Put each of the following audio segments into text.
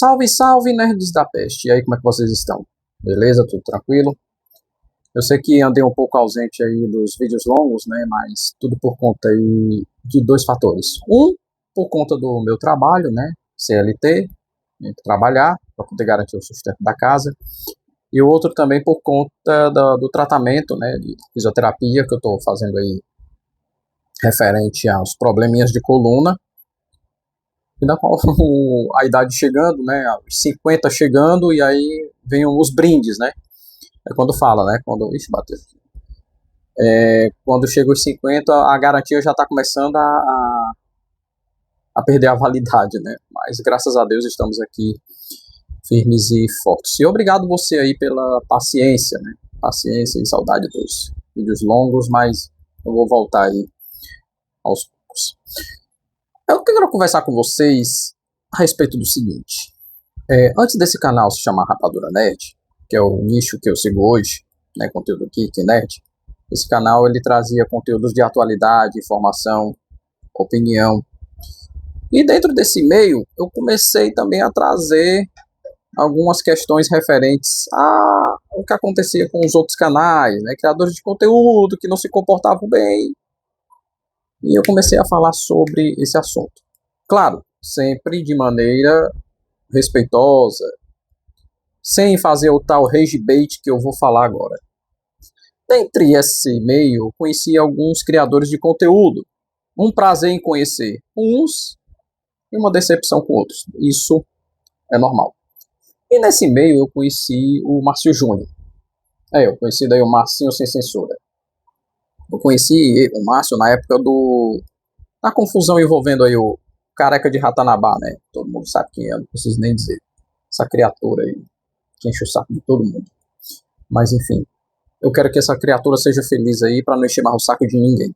Salve, salve, nerds da peste. E aí, como é que vocês estão? Beleza? Tudo tranquilo? Eu sei que andei um pouco ausente aí dos vídeos longos, né? Mas tudo por conta aí de dois fatores. Um, por conta do meu trabalho, né? CLT, tenho que trabalhar para poder garantir o sustento da casa. E o outro também por conta do tratamento, né? De fisioterapia que eu estou fazendo aí referente aos probleminhas de coluna. E da qual a idade chegando, né, os 50 chegando, e aí vem os brindes, né, é quando fala, né, ixi, bateu, quando chega os 50, a garantia já está começando a perder a validade, né, mas graças a Deus estamos aqui firmes e fortes. E obrigado você aí pela paciência, né, paciência e saudade dos vídeos longos, mas eu vou voltar aí aos poucos. Eu quero conversar com vocês a respeito do seguinte. Antes desse canal se chamar Rapadura Nerd, que é o nicho que eu sigo hoje, né, conteúdo Geek Nerd, esse canal ele trazia conteúdos de atualidade, informação, opinião. E dentro desse meio, eu comecei também a trazer algumas questões referentes ao que acontecia com os outros canais, né, criadores de conteúdo que não se comportavam bem. E eu comecei a falar sobre esse assunto. Claro, sempre de maneira respeitosa, sem fazer o tal rage bait que eu vou falar agora. Dentre esse meio, eu conheci alguns criadores de conteúdo. Um prazer em conhecer uns e uma decepção com outros. Isso é normal. E nesse meio eu conheci o Márcio Júnior. Eu conheci daí o Marcinho Sem Censura. Eu conheci o Márcio na época da confusão envolvendo aí o Careca de Ratanabá, né? Todo mundo sabe quem é, não preciso nem dizer. Essa criatura aí, que enche o saco de todo mundo. Mas enfim, eu quero que essa criatura seja feliz aí, para não encher mais o saco de ninguém.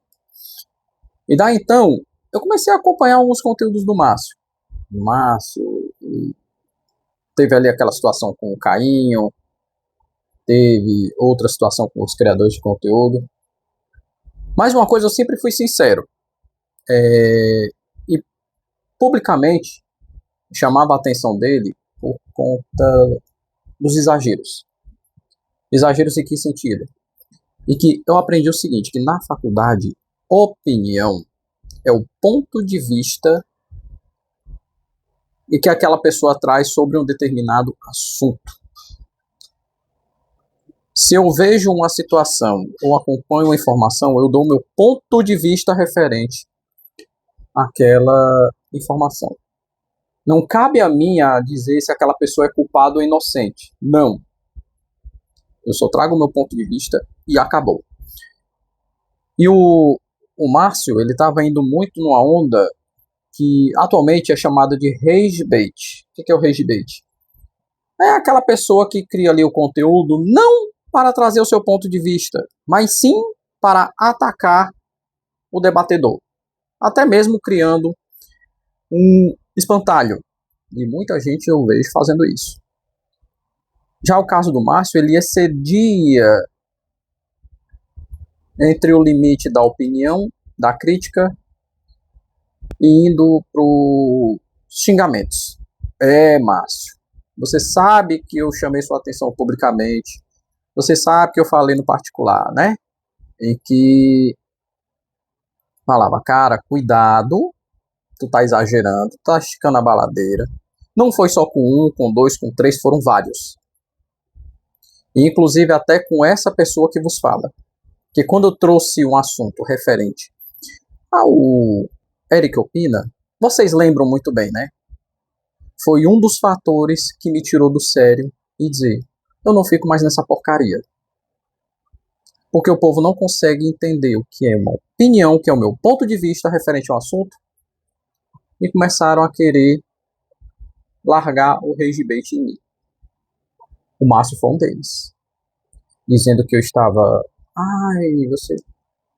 E daí então, eu comecei a acompanhar alguns conteúdos do Márcio. O Márcio teve ali aquela situação com o Cainho, teve outra situação com os criadores de conteúdo. Mas uma coisa, eu sempre fui sincero. E publicamente chamava a atenção dele por conta dos exageros. Exageros em que sentido? E que eu aprendi o seguinte, que na faculdade, opinião é o ponto de vista e que aquela pessoa traz sobre um determinado assunto. Se eu vejo uma situação ou acompanho uma informação, eu dou meu ponto de vista referente àquela informação. Não cabe a mim a dizer se aquela pessoa é culpada ou inocente. Não. Eu só trago o meu ponto de vista e acabou. E o Márcio, ele estava indo muito numa onda que atualmente é chamada de rage bait. O que é o rage bait? É aquela pessoa que cria ali o conteúdo não para trazer o seu ponto de vista, mas sim para atacar o debatedor. Até mesmo criando um espantalho. E muita gente eu vejo fazendo isso. Já o caso do Márcio, ele excedia entre o limite da opinião, da crítica, e indo para os xingamentos. Márcio, você sabe que eu chamei sua atenção publicamente, você sabe que eu falei no particular, né? Em que falava, cara, cuidado, tu tá exagerando, tu tá esticando a baladeira. Não foi só com um, com dois, com três, foram vários. E, inclusive até com essa pessoa que vos fala. Que quando eu trouxe um assunto referente ao Eric Opina, vocês lembram muito bem, né? Foi um dos fatores que me tirou do sério e dizer, eu não fico mais nessa porcaria. Porque o povo não consegue entender o que é uma opinião, que é o meu ponto de vista referente ao assunto, e começaram a querer largar o rage bait em mim. O Márcio foi um deles. Dizendo que eu estava,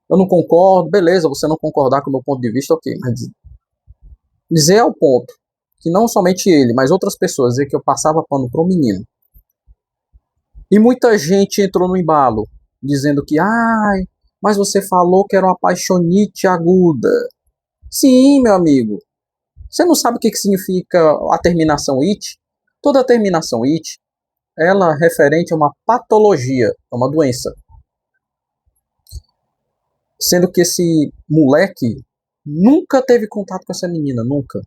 eu não concordo, beleza, você não concordar com o meu ponto de vista, ok, mas dizer ao ponto que não somente ele, mas outras pessoas, dizer que eu passava pano para um menino. E muita gente entrou no embalo, dizendo que, mas você falou que era uma paixonite aguda. Sim, meu amigo. Você não sabe o que significa a terminação it? Toda terminação it, ela é referente a uma patologia, a uma doença. Sendo que esse moleque nunca teve contato com essa menina, nunca.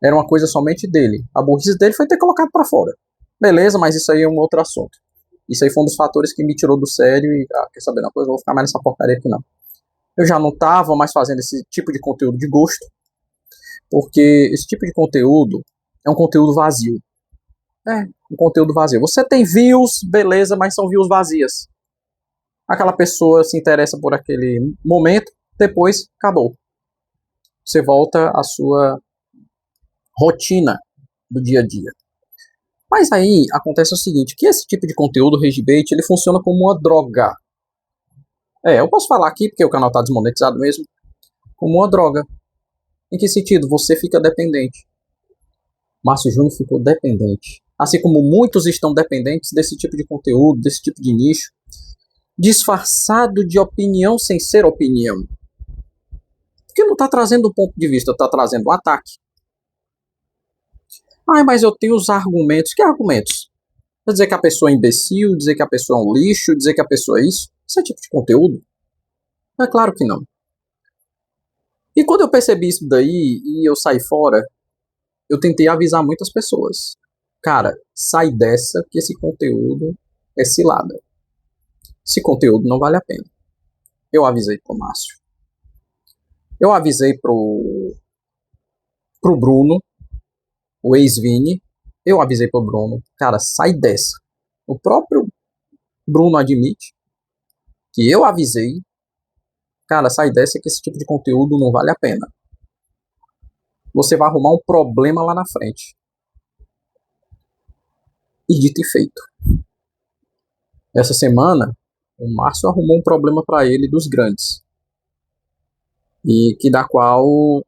Era uma coisa somente dele. A burrice dele foi ter colocado pra fora. Beleza, mas isso aí é um outro assunto. Isso aí foi um dos fatores que me tirou do sério e, quer saber uma coisa, eu vou ficar mais nessa porcaria aqui não. Eu já não tava mais fazendo esse tipo de conteúdo de gosto, porque esse tipo de conteúdo é um conteúdo vazio. É, um conteúdo vazio. Você tem views, beleza, mas são views vazias. Aquela pessoa se interessa por aquele momento, depois acabou. Você volta à sua rotina do dia a dia. Mas aí acontece o seguinte, que esse tipo de conteúdo, rage bait, ele funciona como uma droga. Eu posso falar aqui, porque o canal está desmonetizado mesmo, como uma droga. Em que sentido? Você fica dependente. Márcio Júnior ficou dependente. Assim como muitos estão dependentes desse tipo de conteúdo, desse tipo de nicho, disfarçado de opinião sem ser opinião. Porque não está trazendo um ponto de vista, está trazendo um ataque. Mas eu tenho os argumentos. Que argumentos? Dizer que a pessoa é imbecil, dizer que a pessoa é um lixo, dizer que a pessoa é isso? Esse é tipo de conteúdo? É claro que não. E quando eu percebi isso daí e eu saí fora, eu tentei avisar muitas pessoas. Cara, sai dessa que esse conteúdo é cilada. Esse conteúdo não vale a pena. Eu avisei pro Márcio. Eu avisei pro Bruno, o ex-Vini. Eu avisei pro Bruno. Cara, sai dessa. O próprio Bruno admite que eu avisei. Cara, sai dessa que esse tipo de conteúdo não vale a pena. Você vai arrumar um problema lá na frente. E dito e feito. Essa semana, o Márcio arrumou um problema para ele dos grandes. E que da qual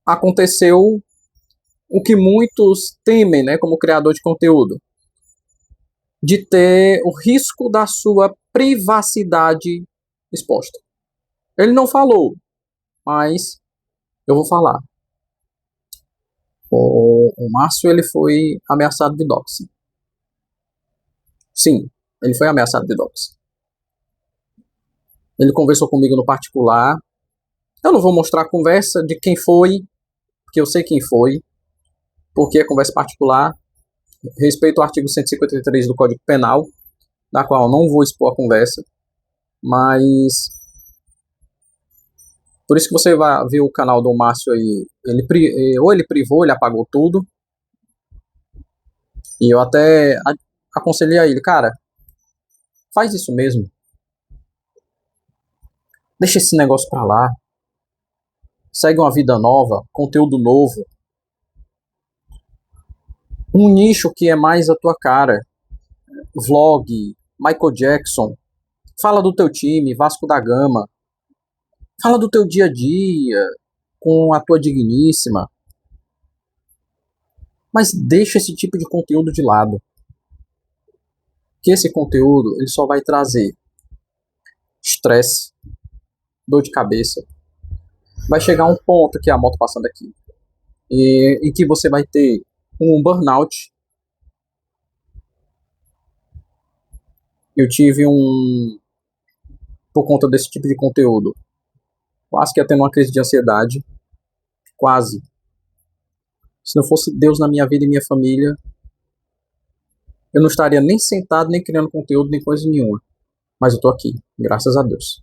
aconteceu o que muitos temem, né, como criador de conteúdo. De ter o risco da sua privacidade exposta. Ele não falou, mas eu vou falar. O Márcio, ele foi ameaçado de doxing. Sim, ele foi ameaçado de doxing. Ele conversou comigo no particular. Eu não vou mostrar a conversa de quem foi, porque eu sei quem foi, porque é conversa particular. Respeito ao artigo 153 do Código Penal, da qual eu não vou expor a conversa, mas por isso que você vai ver o canal do Márcio aí, ou ele privou, ele apagou tudo, e eu até aconselhei a ele, cara, faz isso mesmo, deixa esse negócio pra lá, segue uma vida nova, conteúdo novo, um nicho que é mais a tua cara, vlog, Michael Jackson, fala do teu time, Vasco da Gama, fala do teu dia a dia, com a tua digníssima, mas deixa esse tipo de conteúdo de lado, que esse conteúdo ele só vai trazer estresse, dor de cabeça, vai chegar um ponto que é a moto passando aqui, em que você vai ter um burnout. Eu tive por conta desse tipo de conteúdo, quase que ia tendo uma crise de ansiedade, quase. Se não fosse Deus na minha vida e minha família, eu não estaria nem sentado, nem criando conteúdo, nem coisa nenhuma. Mas eu tô aqui, graças a Deus.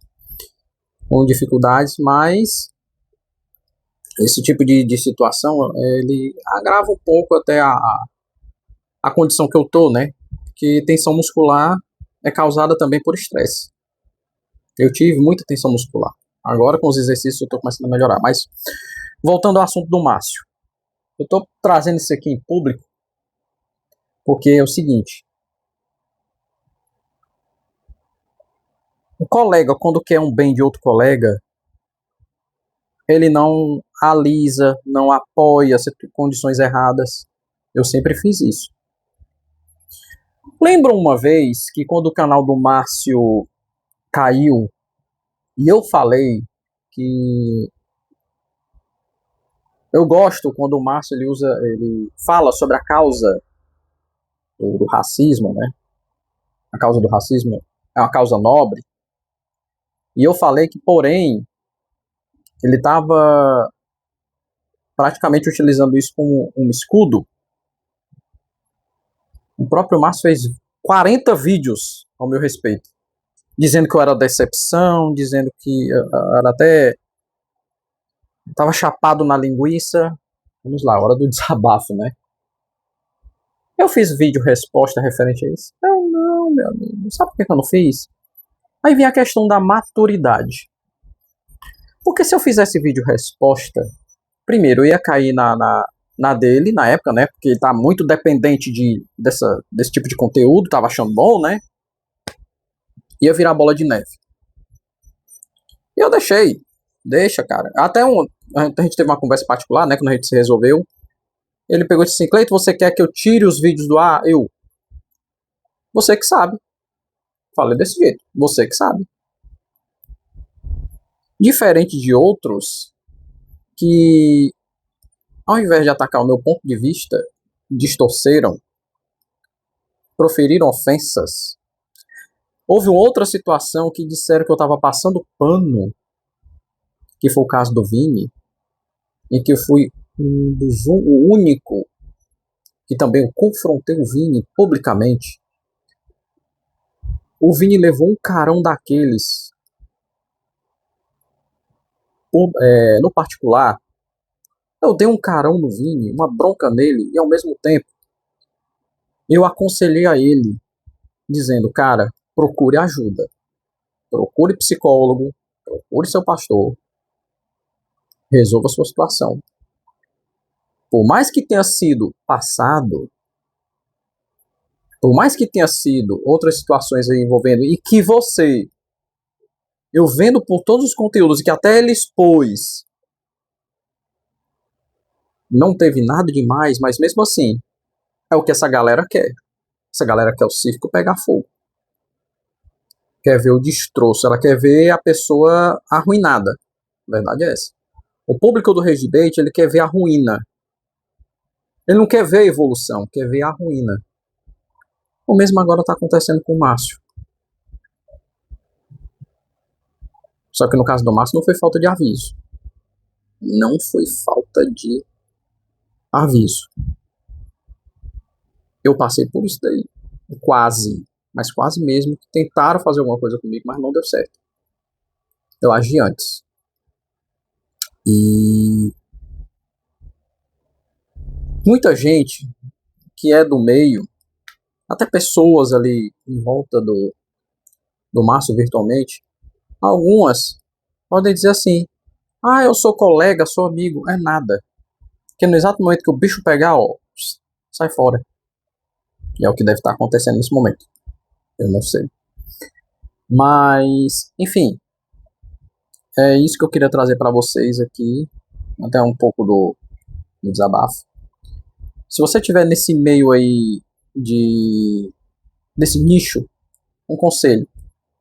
Com dificuldades, mas esse tipo de situação, ele agrava um pouco até a condição que eu tô, né? Que tensão muscular é causada também por estresse. Eu tive muita tensão muscular. Agora, com os exercícios, eu tô começando a melhorar. Mas, voltando ao assunto do Márcio. Eu tô trazendo isso aqui em público porque é o seguinte. O colega, quando quer um bem de outro colega, ele não alisa, não apoia as condições erradas. Eu sempre fiz isso. Lembro uma vez que quando o canal do Márcio caiu, e eu falei que Eu gosto quando o Márcio ele fala sobre a causa do racismo, né? A causa do racismo é uma causa nobre. E eu falei que, porém, ele estava praticamente utilizando isso como um escudo. O próprio Márcio fez 40 vídeos ao meu respeito, dizendo que eu era decepção, dizendo que era até estava chapado na linguiça. Vamos lá, hora do desabafo, né? Eu fiz vídeo resposta referente a isso? Eu não, meu amigo. Sabe por que eu não fiz? Aí vem a questão da maturidade. Porque se eu fizesse vídeo resposta, primeiro eu ia cair na dele, na época, né? Porque ele tá muito dependente desse tipo de conteúdo, tava achando bom, né? Ia virar bola de neve. E eu deixei. Deixa, cara. A gente teve uma conversa particular, né? Quando a gente se resolveu. Ele pegou e disse assim: Cleito, você quer que eu tire os vídeos do ar? Você que sabe. Falei desse jeito. Você que sabe. Diferente de outros que, ao invés de atacar o meu ponto de vista, distorceram, proferiram ofensas. Houve outra situação que disseram que eu estava passando pano, que foi o caso do Vini, em que eu fui o único que também confrontei o Vini publicamente. O Vini levou um carão daqueles. No particular, eu dei um carão no Vini, uma bronca nele, e ao mesmo tempo eu aconselhei a ele, dizendo: cara, procure ajuda, procure psicólogo, procure seu pastor, resolva a sua situação. Por mais que tenha sido passado, por mais que tenha sido outras situações aí envolvendo, e que você, eu vendo por todos os conteúdos que até ele expôs, não teve nada demais, mas mesmo assim, é o que essa galera quer. Essa galera quer o circo pegar fogo. Quer ver o destroço, ela quer ver a pessoa arruinada. A verdade é essa. O público do Rage Bait, ele quer ver a ruína. Ele não quer ver a evolução, quer ver a ruína. O mesmo agora está acontecendo com o Márcio. Só que no caso do Márcio não foi falta de aviso. Não foi falta de aviso. Eu passei por isso daí. Quase. Mas quase mesmo. Tentaram fazer alguma coisa comigo, mas não deu certo. Eu agi antes. E muita gente que é do meio, até pessoas ali em volta do Márcio virtualmente, algumas podem dizer assim: ah, eu sou colega, sou amigo. É nada. Porque no exato momento que o bicho pegar, ó, sai fora. E é o que deve estar acontecendo nesse momento. Eu não sei. Mas, enfim, é isso que eu queria trazer para vocês aqui. Até um pouco do desabafo. Se você estiver nesse meio aí desse nicho, um conselho: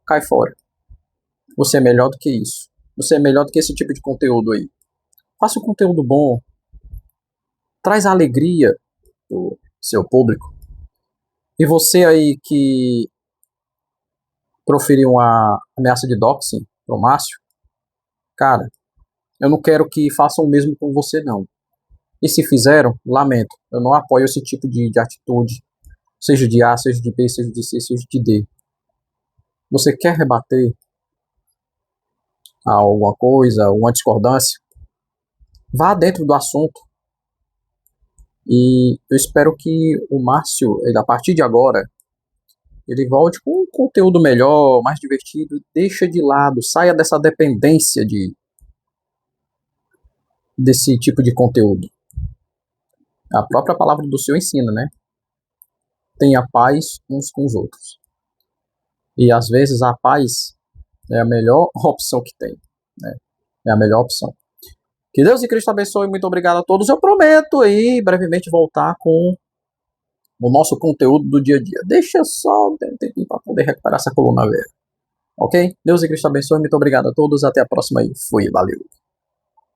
cai fora. Você é melhor do que isso. Você é melhor do que esse tipo de conteúdo aí. Faça um conteúdo bom. Traz alegria pro seu público. E você aí que proferiu uma ameaça de doxing pro Márcio, cara, eu não quero que façam o mesmo com você, não. E se fizeram, lamento. Eu não apoio esse tipo de atitude. Seja de A, seja de B, seja de C, seja de D. Você quer rebater a alguma coisa, uma discordância? Vá dentro do assunto. E eu espero que o Márcio, ele, a partir de agora, ele volte com um conteúdo melhor, mais divertido. Deixa de lado, saia dessa dependência desse tipo de conteúdo. A própria palavra do Senhor ensina, né? Tenha paz uns com os outros. E às vezes a paz é a melhor opção que tem, né? É a melhor opção. Que Deus e Cristo abençoe. Muito obrigado a todos. Eu prometo aí brevemente voltar com o nosso conteúdo do dia a dia. Deixa só um tempinho para poder recuperar essa coluna velha. Ok? Deus e Cristo abençoe. Muito obrigado a todos. Até a próxima aí. Fui. Valeu.